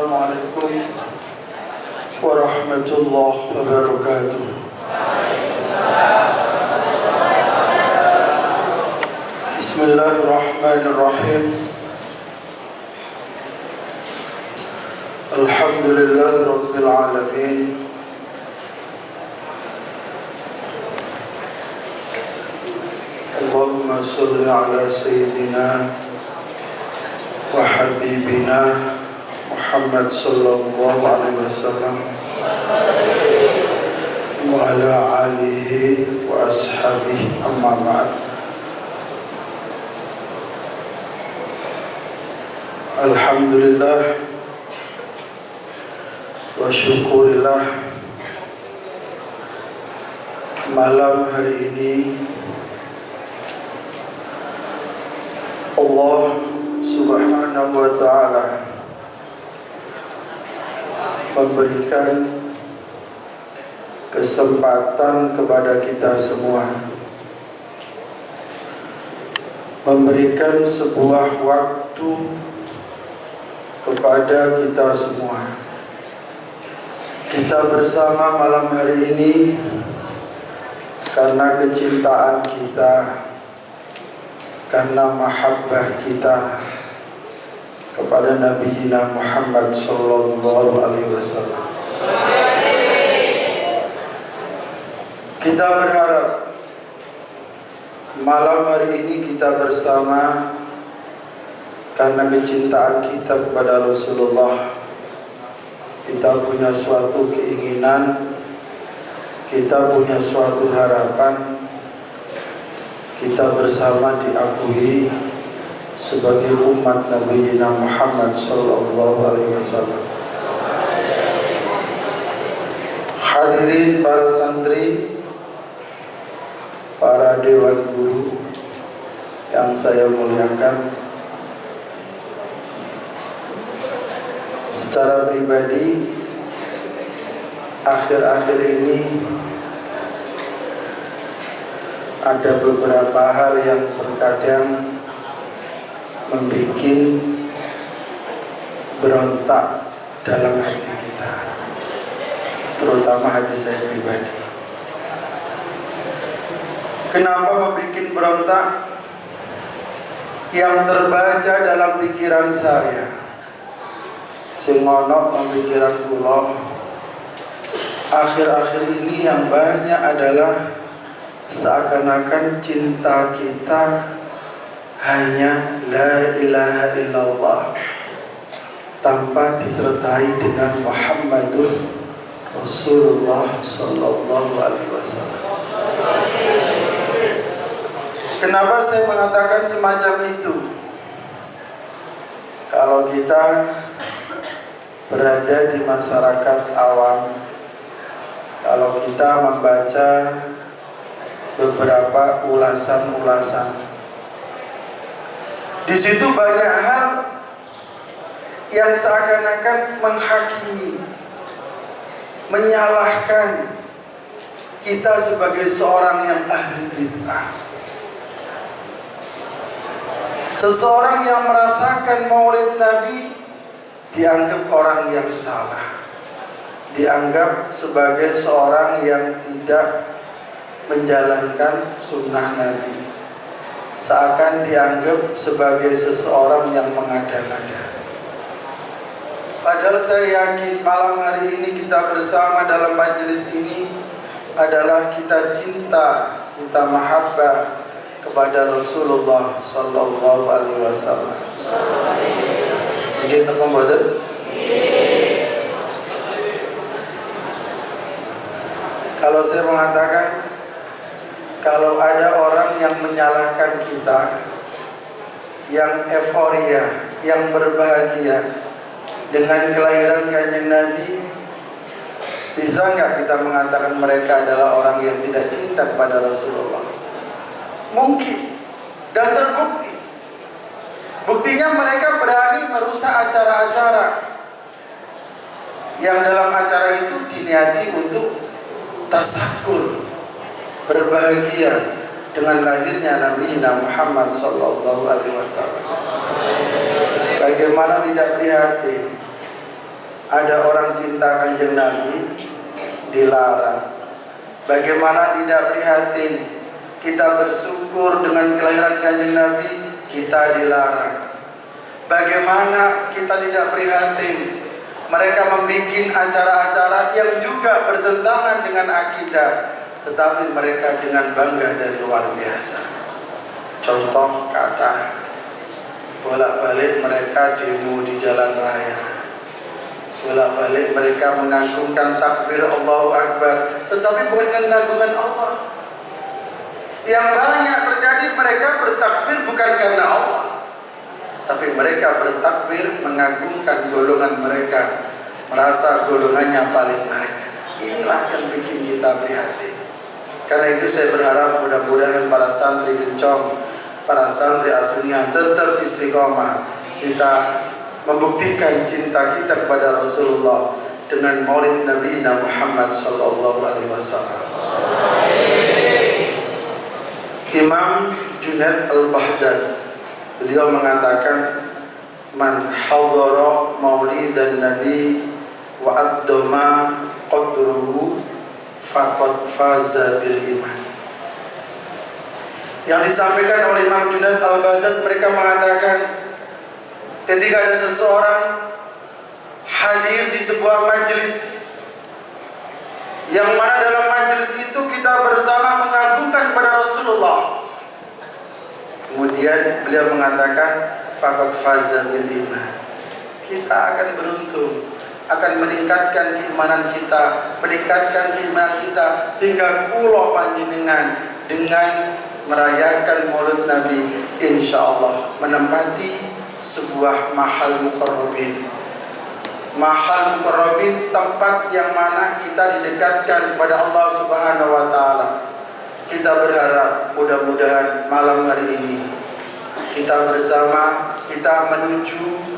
Assalamualaikum warahmatullahi wabarakatuh. Bismillahirrahmanirrahim. Alhamdulillahi rabbil alamin. Allahumma sholli ala sayyidina wa habibina Muhammad sallallahu alaihi wasallam wa ala alihi wa ashabihi, amma ba'd. Alhamdulillah wa syukurillah, malam hari ini Allah Subhanahu wa ta'ala memberikan kesempatan kepada kita semua, memberikan sebuah waktu kepada kita semua. Kita bersama malam hari ini karena kecintaan kita, karena mahabbah kita kepada Nabi Muhammad sallallahu alaihi wasallam. Kita berharap malam hari ini kita bersama karena kecintaan kita kepada Rasulullah. Kita punya suatu keinginan, kita punya suatu harapan, kita bersama diakui sebagai umat Nabi Muhammad sallallahu alaihi wasallam. Hadirin para santri, para dewan guru yang saya muliakan, secara pribadi akhir-akhir ini ada beberapa hal yang terkadang membuat berontak dalam hati kita, terutama hati saya pribadi. Kenapa membuat berontak? Yang terbaca dalam pikiran saya, sing ono pemikiran kula akhir-akhir ini yang banyak adalah seakan-akan cinta kita hanya la ilaha illallah tanpa disertai dengan Muhammadur Rasulullah sallallahu alaihi wasallam. Kenapa saya mengatakan semacam itu? Kalau kita berada di masyarakat awam, kalau kita membaca beberapa ulasan-ulasan, di situ banyak hal yang seakan-akan menghakimi, menyalahkan kita sebagai seorang yang ahli bid'ah. Seseorang yang merasakan maulid Nabi dianggap orang yang salah, dianggap sebagai seorang yang tidak menjalankan sunnah Nabi, seakan dianggap sebagai seseorang yang mengada-ngada. Padahal saya yakin malam hari ini kita bersama dalam majelis ini adalah kita cinta, kita mahabbah kepada Rasulullah sallallahu alaihi wasallam. Nggih napa mboten? Kalau saya mengatakan, kalau ada orang yang menyalahkan kita, yang euforia, yang berbahagia dengan kelahiran Kanjeng Nabi, bisa nggak kita mengatakan mereka adalah orang yang tidak cinta kepada Rasulullah? Mungkin, dan terbukti. Buktinya mereka berani merusak acara-acara yang dalam acara itu diniati untuk tasakur, berbahagia dengan lahirnya Nabi Muhammad sallallahu alaihi wasallam. Bagaimana tidak prihatin ada orang cinta Kanjeng Nabi dilarang. Bagaimana tidak prihatin kita bersyukur dengan kelahiran Kanjeng Nabi, kita dilarang. Bagaimana kita tidak prihatin mereka membuat acara-acara yang juga bertentangan dengan akidah, tetapi mereka dengan bangga dan luar biasa. Contoh kata, bolak-balik mereka demo di jalan raya, bolak-balik mereka mengagungkan takbir Allahu Akbar, tetapi bukan mengagungkan Allah. Yang banyak terjadi mereka bertakbir bukan karena Allah, tapi mereka bertakbir mengagungkan golongan mereka, merasa golongannya paling banyak. Inilah yang bikin kita prihatin. Karena itu saya berharap mudah-mudahan para santri Kencong, para santri As-Sunnah tetap istiqomah. Kita membuktikan cinta kita kepada Rasulullah dengan maulid Nabi Muhammad sallallahu alaihi wasallam. Imam Junaid Al-Baghdadi beliau mengatakan, man hadara maulidan Nabi wa addama qadruhu faqad faza bil iman. Yang disampaikan oleh Imam Junaid Al-Baghdadi, mereka mengatakan ketika ada seseorang hadir di sebuah majelis yang mana dalam majelis itu kita bersama mengagungkan kepada Rasulullah, kemudian beliau mengatakan faqad faza bil iman, kita akan beruntung, akan meningkatkan keimanan kita, sehingga kula panjenengan dengan merayakan maulid Nabi insyaallah menempati sebuah mahal muqarrabin. Mahal muqarrabin, tempat yang mana kita didekatkan kepada Allah Subhanahu wa taala. Kita berharap mudah-mudahan malam hari ini kita bersama, kita menuju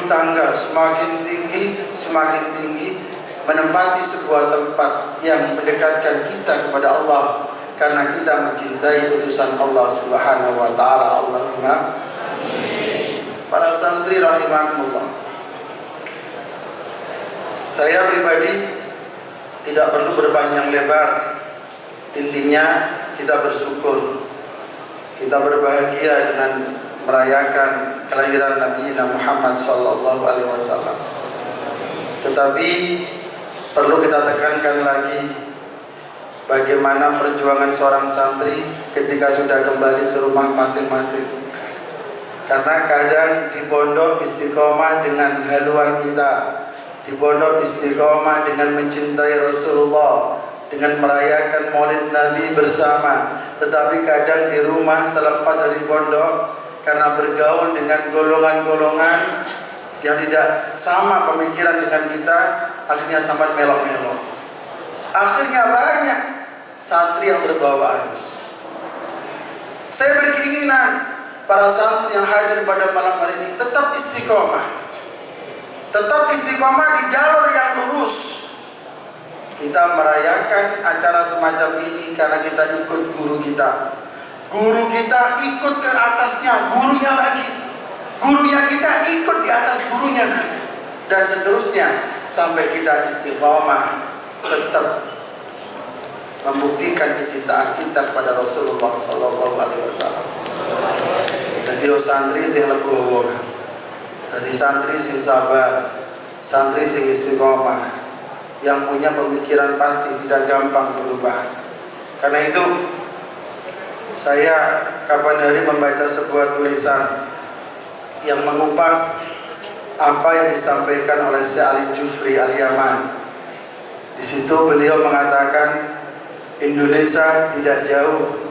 tangga semakin tinggi menempati sebuah tempat yang mendekatkan kita kepada Allah, karena kita mencintai utusan Allah Subhanahu wa taala. Allahumma amin. Para santri rahimahumullah, saya pribadi tidak perlu berpanjang lebar. Intinya kita bersyukur, kita berbahagia dengan merayakan kelahiran Nabi Muhammad sallallahu alaihi wasallam. Tetapi perlu kita tekankan lagi bagaimana perjuangan seorang santri ketika sudah kembali ke rumah masing-masing. Karena kadang di pondok istiqomah dengan haluan kita, di pondok istiqomah dengan mencintai Rasulullah, dengan merayakan maulid Nabi bersama. Tetapi kadang di rumah selepas dari pondok, karena bergaul dengan golongan-golongan yang tidak sama pemikiran dengan kita, akhirnya sampai melok-melok. Akhirnya banyak santri yang terbawa arus. Saya berkeinginan para santri yang hadir pada malam hari ini tetap istiqomah di jalur yang lurus. Kita merayakan acara semacam ini karena kita ikut guru kita. Guru kita ikut ke atasnya, gurunya lagi. Gurunya kita ikut di atas gurunya lagi. Dan seterusnya sampai kita istiqomah tetap membuktikan kecintaan kita kepada Rasulullah sallallahu alaihi wasallam. Jadi santri sing legowo, jadi santri sing sabar, santri sing istiqomah, yang punya pemikiran pasti tidak gampang berubah. Karena itu saya kapan hari membaca sebuah tulisan yang mengupas apa yang disampaikan oleh Syekh Ali Jufri Al-Yaman. Di situ beliau mengatakan Indonesia tidak jauh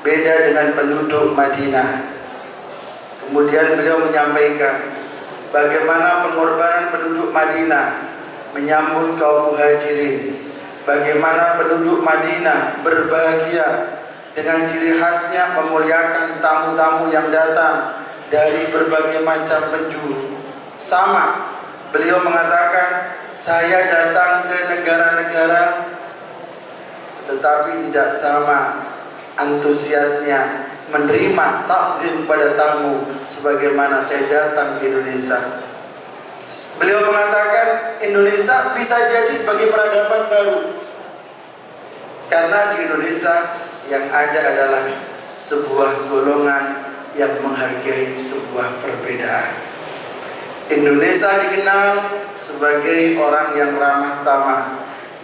beda dengan penduduk Madinah. Kemudian beliau menyampaikan bagaimana pengorbanan penduduk Madinah menyambut kaum muhajirin, bagaimana penduduk Madinah berbahagia dengan ciri khasnya memuliakan tamu-tamu yang datang dari berbagai macam penjuru. Sama, beliau mengatakan saya datang ke negara-negara tetapi tidak sama antusiasnya menerima takdim pada tamu sebagaimana saya datang ke Indonesia. Beliau mengatakan Indonesia bisa jadi sebagai peradaban baru, karena di Indonesia yang ada adalah sebuah golongan yang menghargai sebuah perbedaan. Indonesia dikenal sebagai orang yang ramah tamah.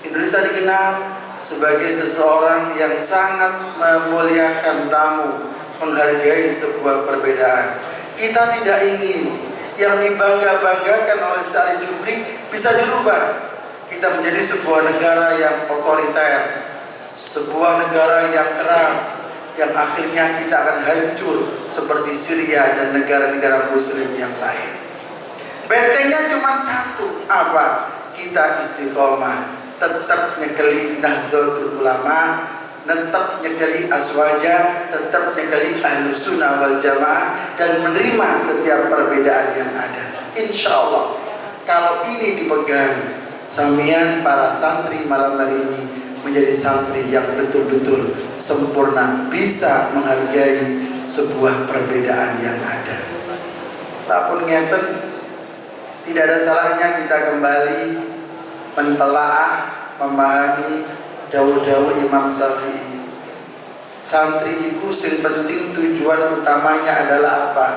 Indonesia dikenal sebagai seseorang yang sangat memuliakan tamu, menghargai sebuah perbedaan. Kita tidak ingin yang dibangga-banggakan oleh Said Jufri bisa dirubah. Kita menjadi sebuah negara yang otoriter, sebuah negara yang keras, yang akhirnya kita akan hancur seperti Syria dan negara-negara muslim yang lain. Bentengnya cuma satu, apa? Kita istiqomah, tetap nyekeli Nahdlatul Ulama, tetap nyekeli Aswaja, tetap nyekeli Ahlus Sunnah wal Jamaah, dan menerima setiap perbedaan yang ada. Insya Allah, kalau ini dipegang, samian para santri malam hari ini menjadi santri yang betul-betul sempurna, bisa menghargai sebuah perbedaan yang ada. Walaupun ngeten, tidak ada salahnya kita kembali mentelaah, memahami dawuh-dawuh Imam Syafi'i. Santri iku sing penting tujuan utamanya adalah apa?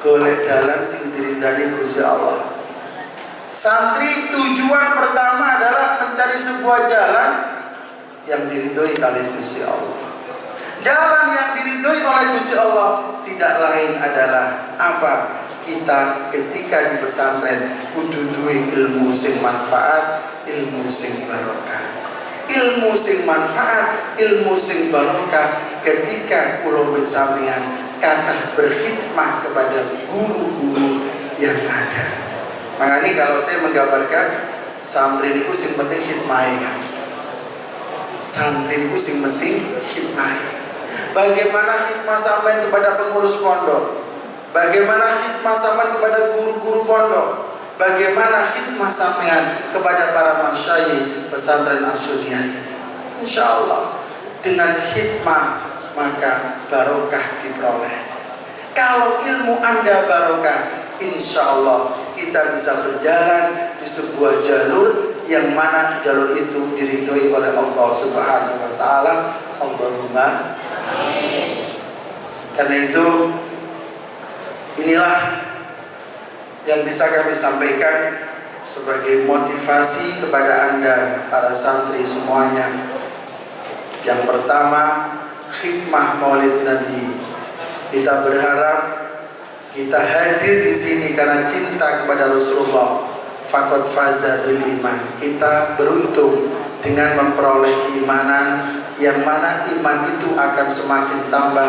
Golek dalan sing diridani Gusti Allah. Santri tujuan pertama adalah mencari sebuah jalan yang diridhoi oleh Gusti Allah. Jalan yang diridhoi oleh Gusti Allah tidak lain adalah apa? Kita ketika di pesantren kudu duwe ilmu sing manfaat, ilmu sing barokah. Ilmu sing manfaat, ilmu sing barokah ketika kula bersamian kata berkhidmah kepada guru-guru yang ada. Makanya kalau saya menggambarkan santri niku sing penting khidmah. Santri niku sing penting khidmah. Bagaimana khidmah sampai kepada pengurus pondok? Bagaimana khidmah sampean kepada guru-guru pondok? Bagaimana khidmah sampean kepada para masyayikh pesantren As-Sunniyah? Insya Allah dengan khidmah maka barokah diperoleh. Kalau ilmu Anda barokah, insya Allah kita bisa berjalan di sebuah jalur yang mana jalur itu diridhoi oleh Allah Subhanahu wa taala. Allahumma amin. Karena itu inilah yang bisa kami sampaikan sebagai motivasi kepada Anda para santri semuanya. Yang pertama, khidmah Maulid Nabi. Kita berharap kita hadir di sini karena cinta kepada Rasulullah. Faqad faza bil iman. Kita beruntung dengan memperoleh keimanan yang mana iman itu akan semakin tambah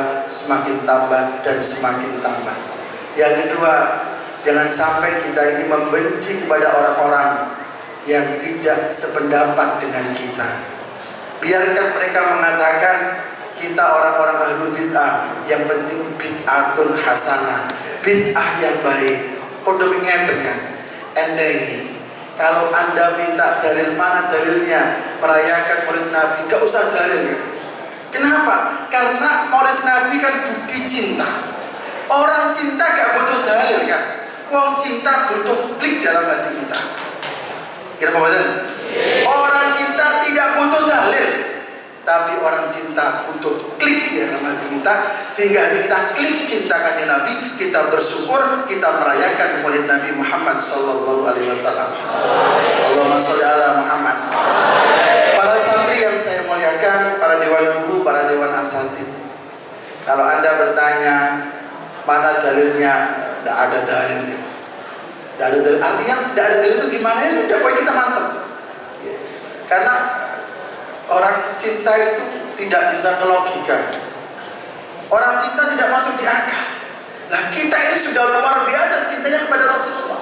dan semakin tambah. Yang kedua, jangan sampai kita ini membenci kepada orang-orang yang tidak sependapat dengan kita. Biarkan mereka mengatakan kita orang-orang ahlul bid'ah, yang penting bid'atun hasanah, bid'ah yang baik. Podo ngeten kan? Endengi. Kalau Anda minta dalil, mana dalilnya merayakan Maulid Nabi? Gak usah dalilnya. Kenapa? Karena Maulid Nabi kan bukti cinta. Orang cinta gak butuh dalil kan? Wong cinta butuh klik dalam hati kita. Kira apa betul? Orang cinta tidak butuh dalil, tapi orang cinta butuh klik ya dalam hati kita, sehingga hati kita klik cinta kanjeng Nabi. Kita bersyukur, kita merayakan Maulid Nabi Muhammad sallallahu alaihi wasallam. Allahumma sholli ala Muhammad. Para santri yang saya muliakan, para dewan guru, para dewan asatid, kalau Anda bertanya mana dalilnya, tidak ada dalilnya. Tidak ada dalil. Artinya tidak ada dalil itu gimana ya? Sudah, pokoknya kita mantap. Karena orang cinta itu tidak bisa ke logika. Orang cinta tidak masuk di akal. Nah kita ini sudah luar biasa cintanya kepada Rasulullah.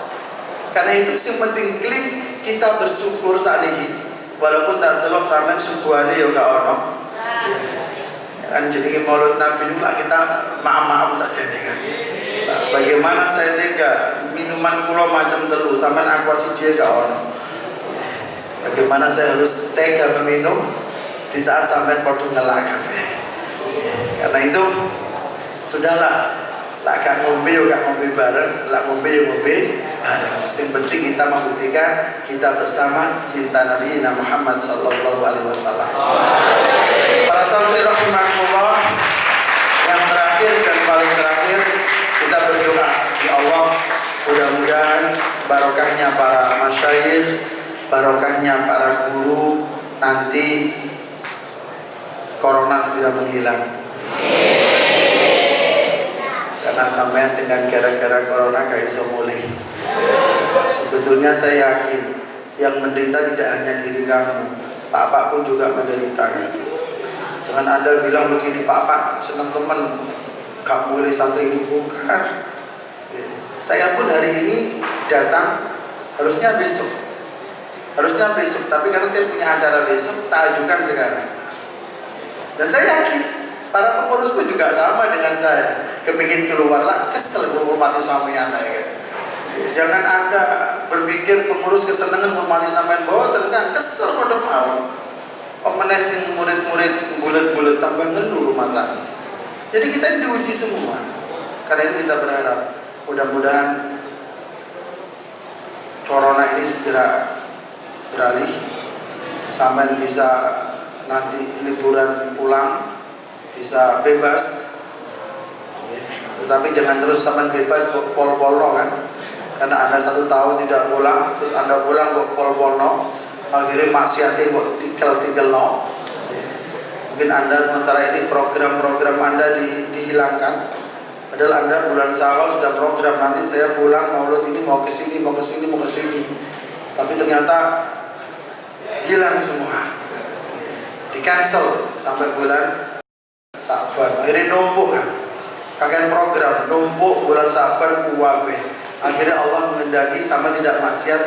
Karena itu yang penting klik, kita bersyukur saat ini. Walaupun tak telok sampai sukuannya ya gak ono. Kan jadi Maulid Nabi itu lah kita maaf-maaf saja kan. Nah, bagaimana saya tega minuman kulo macam telu sampai aqua siji gak ono. Bagaimana saya harus tega meminum di saat sampai produk ngelakak. Karena itu sudahlah, lah gak ngombe bareng, lah ngombe. bareng. Yang penting kita membuktikan kita bersama cinta Nabi Muhammad Sallallahu Alaihi Wasallam. Para santri rahimahullah, yang terakhir dan paling terakhir kita berdoa, ya Allah, mudah-mudahan barokahnya para masyayikh, barokahnya para guru, nanti corona segera menghilang. Karena sampai dengan gara-gara corona kayak iso mulai. Sebetulnya saya yakin yang menderita tidak hanya diri kamu, Pak pun juga menderita kan. Jangan Anda bilang begini, Pak senang teman kamu mulai santri ini, bukan. Saya pun hari ini datang, harusnya besok, tapi karena saya punya acara besok, tak ajukan sekarang. Dan saya yakin para pengurus pun juga sama dengan saya, kepingin keluar lah, kesel menghormati sampean ya. Jangan Anda berpikir pengurus kesenangan menghormati sampean, bahwa tengah kesel pada mau. Pemenang sing murid-murid bulet-bulet tambah ngeluh mata. Jadi kita diuji semua. Karena itu kita berharap mudah-mudahan corona ini segera beralih, sampai bisa nanti liburan pulang bisa bebas. Tetapi jangan terus sampai bebas kok pol-polno kan. Karena Anda 1 tahun tidak pulang, terus Anda pulang kok pol-polno, akhirnya maksiatnya kok tinggal no. Mungkin Anda sementara ini program-program Anda dihilangkan. Padahal Anda bulan Syawal sudah program, nanti saya pulang maulud ini mau ke sini. Tapi ternyata hilang semua, di cancel sampai bulan Sabar. Akhirnya numpuk kan, kakek program numpuk bulan Sabar kuwabe. Akhirnya Allah mengendaki sampai tidak maksiat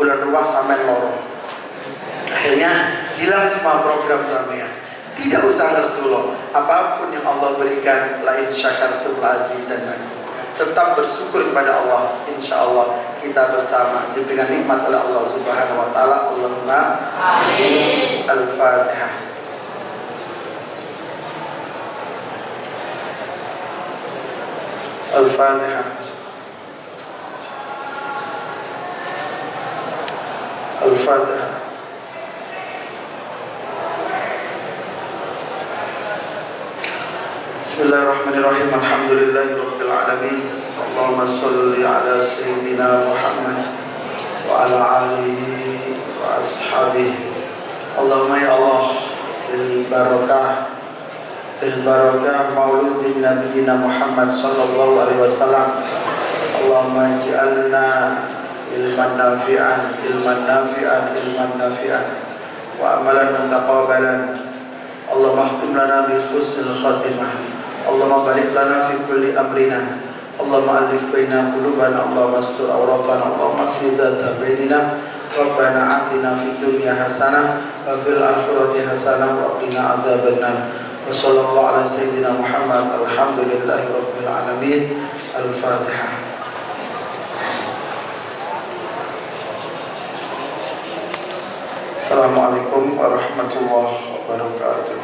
bulan Ruah sampai lorong. Akhirnya hilang semua program sampean. Tidak usah Rasulullah, apapun yang Allah berikan, lain syakartum lazidannakum. Tetap bersyukur kepada Allah, insya Allah kita bersama diberikan nikmat oleh Allah Subhanahu Wa Taala. Allahumma amin. Al-Fatihah. Al-Fatihah. Al-Fatihah. Bismillahirrahmanirrahim. Alhamdulillahirabbil alamin. Allahumma shalli ala sayyidina Muhammad wa ala alihi wa ashabihi. Allahumma ya Allah, bil barakah mauludin nabiyina Muhammad sallallahu alaihi wasallam. Allahumma ij'alna ilman nafi'an wa amalan mutaqabbalan. Allahumma khtim lana bi husnil khatimah. Allahumma barik lana fi kulli amrina. Allahumma alif baina qulubana. Allahumma astur awratana. Allahumma aslih dhata bainina. Rabbana atina fid dunya hasanah wa fil akhirati hasanah wa qina adzabannar. Wa sallallahu ala sayyidina Muhammad. Alhamdulillahi rabbil alamin. Al-Fatihah. Assalamualaikum warahmatullahi wabarakatuh.